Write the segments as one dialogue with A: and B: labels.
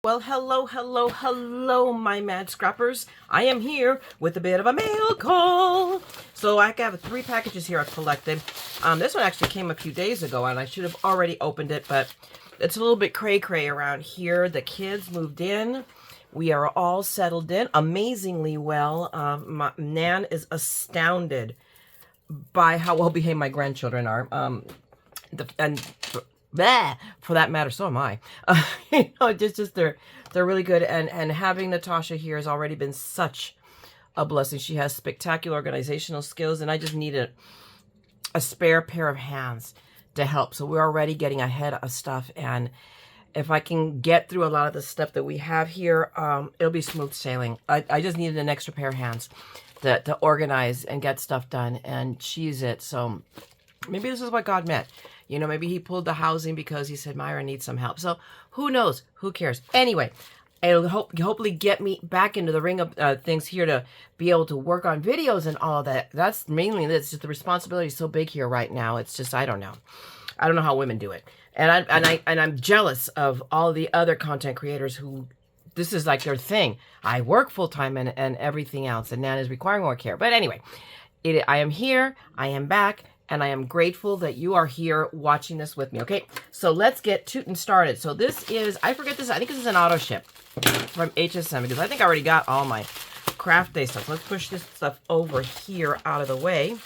A: Well, hello, my mad scrappers. I am here with a bit of a mail call. So I have 3 packages here I've collected. This one actually came a few days ago, and I should have already opened it, but it's a little bit cray-cray around here. The kids moved in. We are all settled in amazingly well. Nan is astounded by how well behaved my grandchildren are. For that matter, so am I. They're really good, and having Natasha here has already been such a blessing. She has spectacular organizational skills, and I just needed a spare pair of hands to help. So we're already getting ahead of stuff, and if I can get through a lot of the stuff that we have here, it'll be smooth sailing. I just needed an extra pair of hands to organize and get stuff done, and she's it. So maybe this is what God meant. You know, maybe he pulled the housing because he said, Mayra needs some help. So who knows? Who cares? Anyway, it'll hopefully get me back into the ring of things here to be able to work on videos and all of that. That's mainly this. Just the responsibility is so big here right now. It's just, I don't know. I don't know how women do it. And I'm jealous of all the other content creators who this is like their thing. I work full-time and everything else, and Nan is requiring more care. But anyway, I am here. I am back. And I am grateful that you are here watching this with me. Okay, so let's get tootin' started. So this is, I forget this, I think this is an auto ship from HSM because I think I already got all my craft day stuff. Let's push this stuff over here out of the way.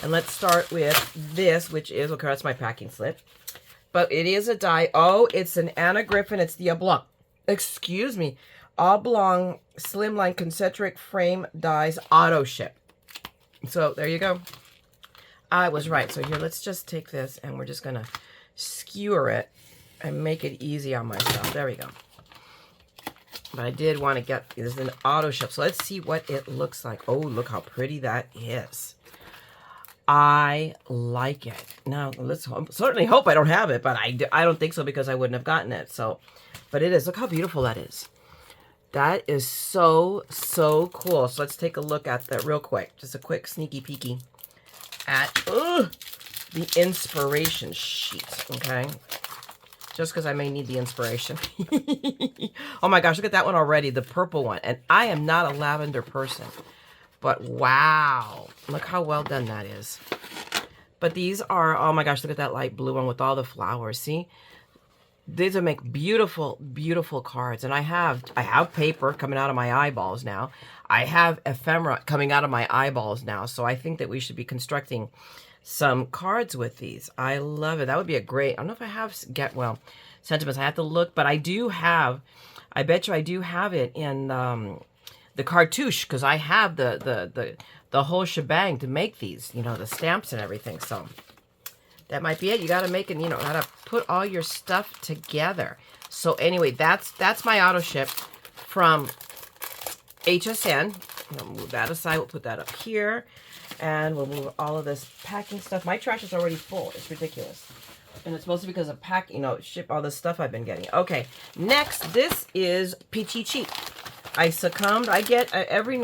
A: And let's start with this, which is, okay, that's my packing slip. But it is a die. Oh, it's an Anna Griffin. It's the oblong, excuse me, oblong slimline concentric frame dies auto ship. So there you go. I was right. So here, let's just take this and we're just going to skewer it and make it easy on myself. There we go. But I did want to get, this is an auto ship. So let's see what it looks like. Oh, look how pretty that is. I like it. Now, let's certainly hope I don't have it, but I don't think so because I wouldn't have gotten it. So, but it is. Look how beautiful that is. That is so, so cool. So let's take a look at that real quick. Just a quick sneaky peeky at the inspiration sheet, okay? Just because I may need the inspiration. Oh my gosh, look at that one already, the purple one. And I am not a lavender person, but wow, look how well done that is. But these are, oh my gosh, look at that light blue one with all the flowers. See, these will make beautiful, beautiful cards. And I have paper coming out of my eyeballs now. I have ephemera coming out of my eyeballs now. So I think that we should be constructing some cards with these. I love it. That would be a great, I don't know if I have sentiments. I have to look, but I do have, I bet you I do have it in the cartouche because I have the whole shebang to make these, you know, the stamps and everything. So that might be it. You got to make it, you know, got to put all your stuff together. So anyway, that's my auto ship from HSN. We'll move that aside. We'll put that up here. And we'll move all of this packing stuff. My trash is already full. It's ridiculous. And it's mostly because of pack, you know, ship all the stuff I've been getting. Okay, next, this is Peachy. I succumbed. I get every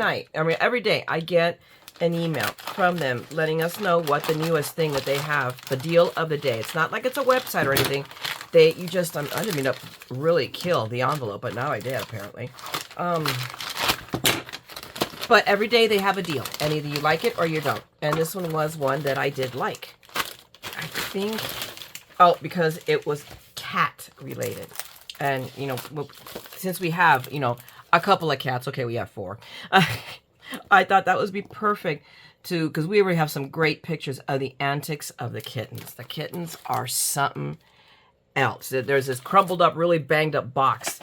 A: day, I get an email from them letting us know what the newest thing that they have, the deal of the day. It's not like it's a website or anything. I didn't mean to really kill the envelope, but now I did apparently. But every day they have a deal, and either you like it or you don't. And this one was one that I did like. I think, oh, because it was cat related. And, you know, since we have, you know, a couple of cats, okay, we have 4. I thought that would be perfect to, because we already have some great pictures of the antics of the kittens. The kittens are something else. There's this crumpled up, really banged up box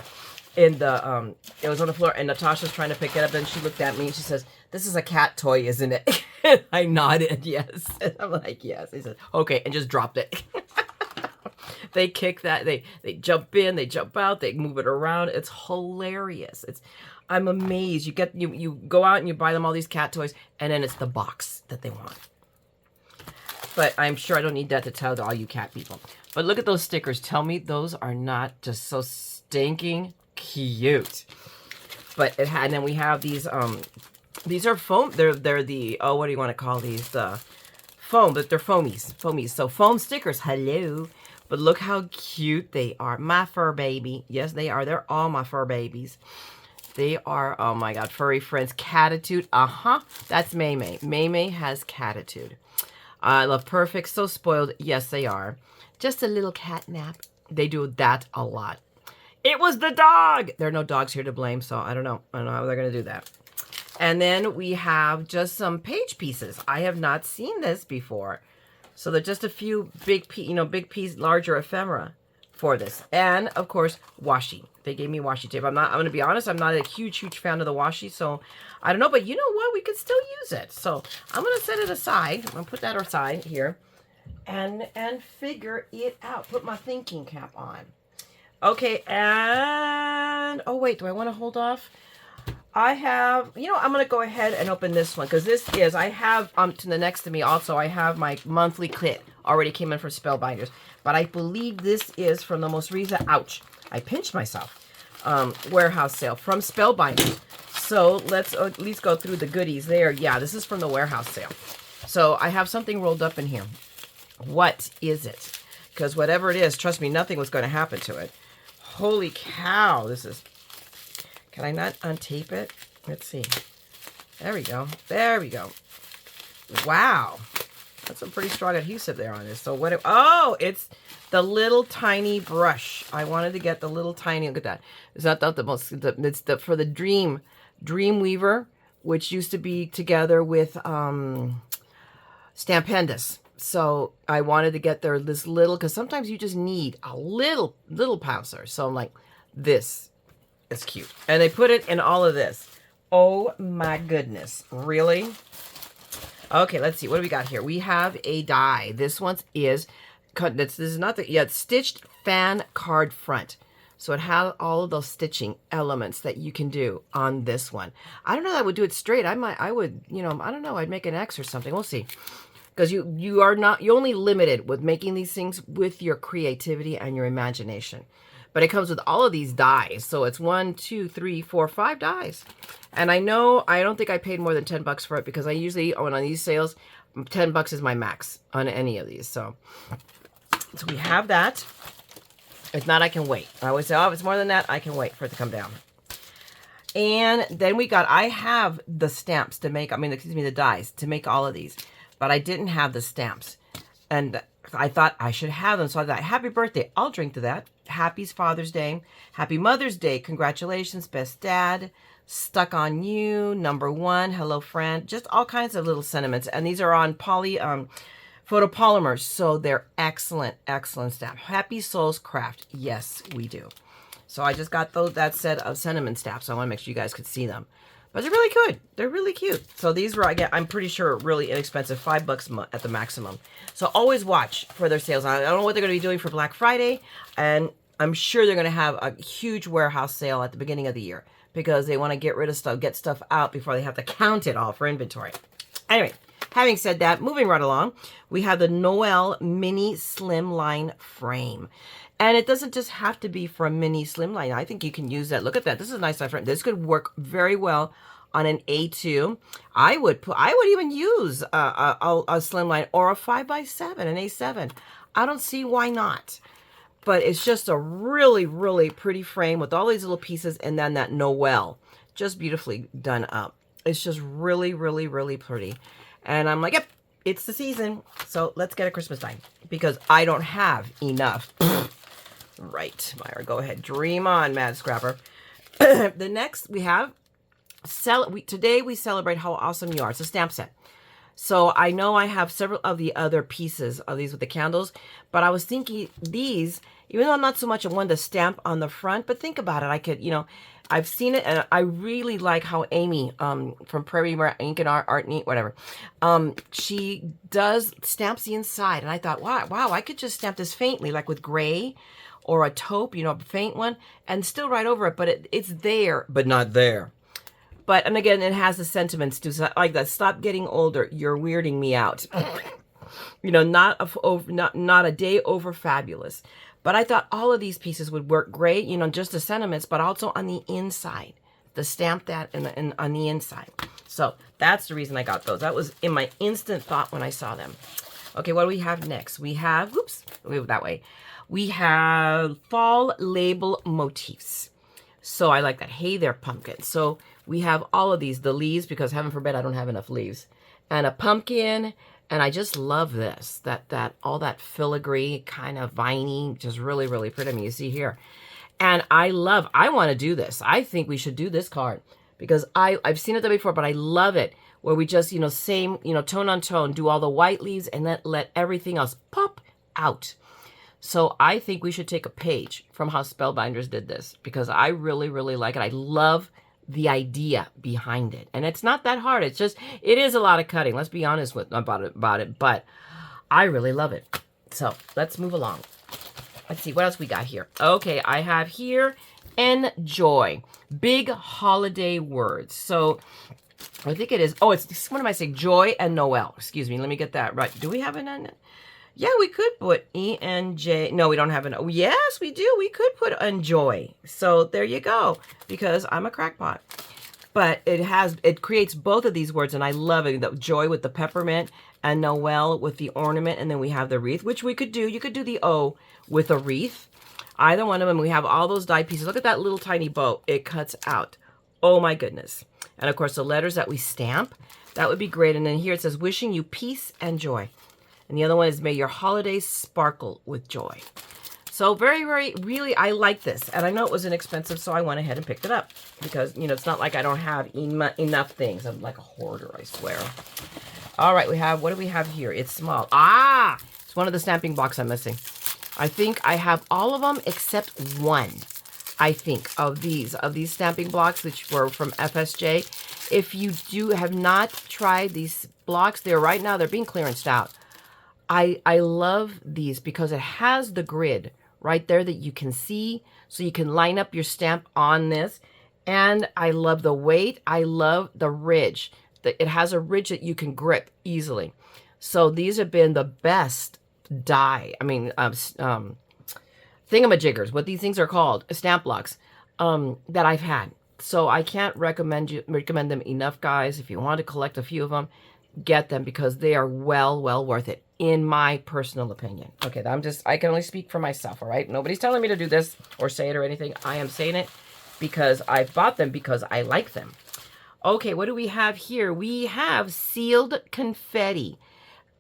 A: in the, it was on the floor, and Natasha's trying to pick it up, and she looked at me, and she says, this is a cat toy, isn't it? And I nodded, yes. And I'm like, yes. He said, okay, and just dropped it. They kick that, they jump in, they jump out, they move it around. It's hilarious. I'm amazed. You go out and you buy them all these cat toys, and then it's the box that they want. But I'm sure I don't need that to tell to all you cat people. But look at those stickers. Tell me those are not just so stinking cute. But it had, and then we have these are foam, they're the, oh, what do you want to call these? The foam, but they're foamies. So foam stickers, hello. But look how cute they are. My fur baby. Yes, they are. They're all my fur babies. They are, oh my God, furry friends. Catitude, that's May May. May May has catitude. I love perfect, so spoiled. Yes, they are. Just a little cat nap. They do that a lot. It was the dog. There are no dogs here to blame, so I don't know. I don't know how they're going to do that. And then we have just some page pieces. I have not seen this before. So they're just a few big piece, larger ephemera for this. And, of course, washi. They gave me washi tape. I'm going to be honest, I'm not a huge fan of the washi, so I don't know. But you know what? We could still use it. So I'm going to set it aside. I'm going to put that aside here and figure it out. Put my thinking cap on. Okay, and, oh, wait, do I want to hold off? I have, I'm going to go ahead and open this one because this is, I have, to the next to me also, I have my monthly kit already came in for Spellbinders. But I believe this is from the most recent, ouch, I pinched myself, warehouse sale from Spellbinders. So let's at least go through the goodies there. Yeah, this is from the warehouse sale. So I have something rolled up in here. What is it? Because whatever it is, trust me, nothing was going to happen to it. Holy cow, this is... Can I not untape it? Let's see. There we go. There we go. Wow. That's some pretty strong adhesive there on this. So what... Oh, it's the little tiny brush. I wanted to get the little tiny... Look at that. It's not the most... It's for the Dreamweaver, which used to be together with Spellbinders. So I wanted to get this little... Because sometimes you just need a little pouncer. So I'm like, this... It's cute. And they put it in all of this. Oh my goodness. Really? Okay, let's see. What do we got here? We have a die. This one is, this is not the, yeah, stitched fan card front. So it has all of those stitching elements that you can do on this one. I don't know that I would do it straight. I would, I don't know. I'd make an X or something. We'll see. Because you're only limited with making these things with your creativity and your imagination. But it comes with all of these dies. So it's 1, 2, 3, 4, 5 dies. And I don't think I paid more than $10 for it because I usually, on these sales, $10 is my max on any of these. So we have that. If not, I can wait. I always say, oh, if it's more than that, I can wait for it to come down. And then I have the stamps to make, the dies to make all of these. But I didn't have the stamps. And I thought I should have them. So I thought, happy birthday. I'll drink to that. Happy Father's Day. Happy Mother's Day. Congratulations. Best Dad. Stuck on You. Number 1. Hello, friend. Just all kinds of little sentiments. And these are on photopolymers. So they're excellent, excellent stamp. Happy Souls Craft. Yes, we do. So I just got that set of sentiment stamps. So I want to make sure you guys could see them. But they're really good. They're really cute. So these were, again, I'm pretty sure, really inexpensive. $5 at the maximum. So always watch for their sales. I don't know what they're going to be doing for Black Friday. And I'm sure they're going to have a huge warehouse sale at the beginning of the year. Because they want to get rid of stuff, get stuff out before they have to count it all for inventory. Anyway, having said that, moving right along, we have the Noel Mini Slimline Frame. And it doesn't just have to be for a mini slimline. I think you can use that. Look at that. This is a nice size frame. This could work very well on an A2. I would even use a slimline or a 5x7, an A7. I don't see why not. But it's just a really, really pretty frame with all these little pieces and then that Noel. Just beautifully done up. It's just really, really, really pretty. And I'm like, yep, it's the season. So let's get a Christmas die because I don't have enough. Right, Mayra, go ahead. Dream on, MaddScrapper. The next we have, today we celebrate how awesome you are. It's a stamp set. So I know I have several of the other pieces of these with the candles, but I was thinking these, even though I'm not so much one to stamp on the front, but think about it. I could, I've seen it, and I really like how Amy from Prairie Ink and Art Neat, whatever, she does stamps the inside, and I thought, wow, I could just stamp this faintly, like with gray, or a taupe, a faint one, and still write over it, but it's there, but not there. But, and again, it has the sentiments to, like that, stop getting older, you're weirding me out. Not a day over fabulous. But I thought all of these pieces would work great, just the sentiments, but also on the inside. To stamp that on the inside. So that's the reason I got those. That was in my instant thought when I saw them. Okay, what do we have next? We have, oops, move that way. We have fall label motifs. So I like that. Hey there, pumpkin. So we have all of these, the leaves, because heaven forbid I don't have enough leaves, and a pumpkin. And I just love this, that all that filigree kind of viney, just really, really pretty. I mean, you see here. And I want to do this. I think we should do this card because I've seen it done before, but I love it where we just, same, tone on tone, do all the white leaves and then let everything else pop out. So I think we should take a page from how Spellbinders did this because I really, really like it. I love the idea behind it. And it's not that hard. It's just, it is a lot of cutting. Let's be honest about it. But I really love it. So let's move along. Let's see what else we got here. Okay, I have here enjoy. Big holiday words. So I think it is, what am I saying? Joy and Noel. Excuse me, let me get that right. Do we have an N? Yeah, we could put E-N-J. No, we don't have an O. Yes, we do. We could put enjoy. So there you go, because I'm a crackpot. But it creates both of these words, and I love it. The joy with the peppermint and Noel with the ornament, and then we have the wreath, which we could do. You could do the O with a wreath. Either one of them. We have all those die pieces. Look at that little tiny bow. It cuts out. Oh my goodness. And of course, the letters that we stamp, that would be great. And then here it says, wishing you peace and joy. And the other one is, may your holidays sparkle with joy. So very, very, really, I like this. And I know it was inexpensive, so I went ahead and picked it up. Because, it's not like I don't have enough things. I'm like a hoarder, I swear. All right, what do we have here? It's small. It's one of the stamping blocks I'm missing. I think I have all of them except one, I think, of these stamping blocks, which were from FSJ. If you have not tried these blocks, they're being clearanced out. I love these because it has the grid right there that you can see, so you can line up your stamp on this. And I love the weight. I love the ridge. It has a ridge that you can grip easily. So these have been the best thingamajiggers, what these things are called, stamp blocks, that I've had. So I can't recommend them enough, guys. If you want to collect a few of them, get them because they are well worth it, in my personal opinion. Okay, I can only speak for myself, all right? Nobody's telling me to do this or say it or anything. I am saying it because I bought them because I like them. Okay, what do we have here? We have sealed confetti.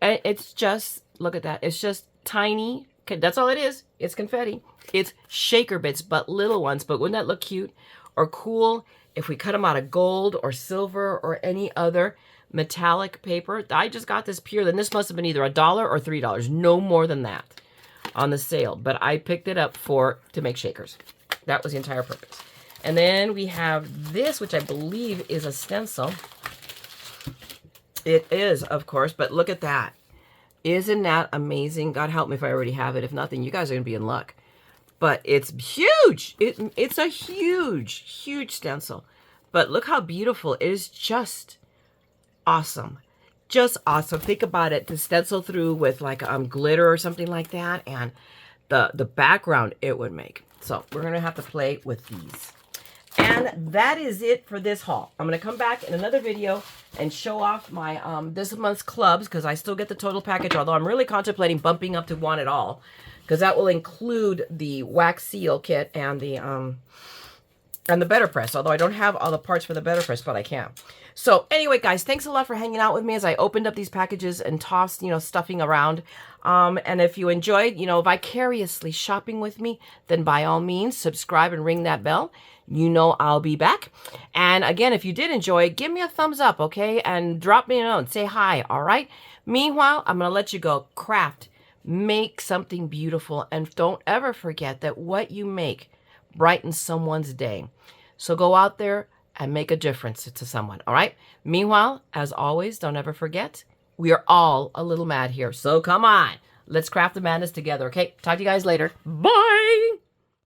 A: It's just, look at that. It's just tiny. That's all it is. It's confetti. It's shaker bits, but little ones. But wouldn't that look cute or cool if we cut them out of gold or silver or any other metallic paper? I just got this pure. Then this must have been either $1 or $3. No more than that on the sale. But I picked it up to make shakers. That was the entire purpose. And then we have this, which I believe is a stencil. It is, of course, but look at that. Isn't that amazing? God help me if I already have it. If not, then you guys are going to be in luck. But it's huge. It's a huge stencil. But look how beautiful. It is just awesome. Just awesome. Think about it. To stencil through with like glitter or something like that. And the background it would make. So we're going to have to play with these. And that is it for this haul. I'm going to come back in another video and show off my this month's clubs because I still get the total package, although I'm really contemplating bumping up to one at all because that will include the wax seal kit and the better press, although I don't have all the parts for the better press, but I can. So anyway, guys, thanks a lot for hanging out with me as I opened up these packages and tossed, stuffing around. And if you enjoyed, vicariously shopping with me, then by all means, subscribe and ring that bell. I'll be back. And again, if you did enjoy it, give me a thumbs up, okay? And drop me a note and say hi, all right? Meanwhile, I'm going to let you go. Craft. Make something beautiful. And don't ever forget that what you make brightens someone's day. So go out there and make a difference to someone, all right? Meanwhile, as always, don't ever forget, we are all a little mad here. So come on. Let's craft the madness together, okay? Talk to you guys later. Bye!